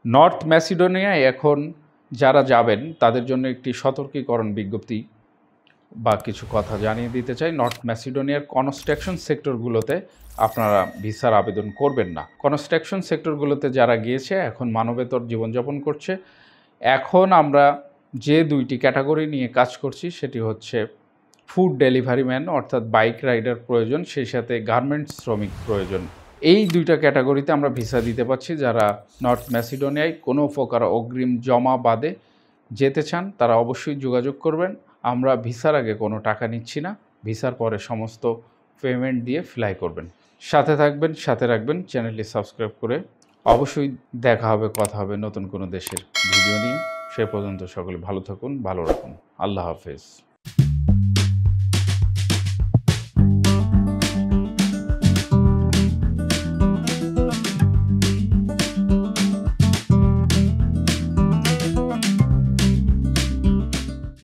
North ম্যাসিডোনিয়ায় এখন যারা যাবেন তাদের জন্য একটি সতর্কীকরণ বিজ্ঞপ্তি বা কিছু কথা জানিয়ে দিতে চাই। নর্থ ম্যাসিডোনিয়ার কনস্ট্রাকশন সেক্টরগুলোতে আপনারা ভিসার আবেদন করবেন না। কনস্ট্রাকশন সেক্টরগুলোতে যারা গিয়েছে এখন মানবেতর জীবনযাপন করছে। এখন আমরা যে দুইটি ক্যাটাগরি নিয়ে কাজ করছি সেটি হচ্ছে ফুড ডেলিভারি ম্যান অর্থাৎ বাইক রাইডার প্রয়োজন, সেই সাথে গার্মেন্টস শ্রমিক প্রয়োজন। এই দুইটা ক্যাটাগরিতে আমরা ভিসা দিতে পারছি। যারা নর্থ ম্যাসিডোনিয়ায় কোনো প্রকার অগ্রিম জমা বাদে যেতে চান তারা অবশ্যই যোগাযোগ করবেন। আমরা ভিসার আগে কোনো টাকা নিচ্ছি না, ভিসার পরে সমস্ত পেমেন্ট দিয়ে ফ্লাই করবেন। সাথে থাকবেন, সাথে রাখবেন, চ্যানেলটি সাবস্ক্রাইব করে। অবশ্যই দেখা হবে, কথা হবে নতুন কোনো দেশের ভিডিও নিয়ে। সে পর্যন্ত সকলে ভালো থাকুন, ভালো রাখুন। আল্লাহ হাফেজ।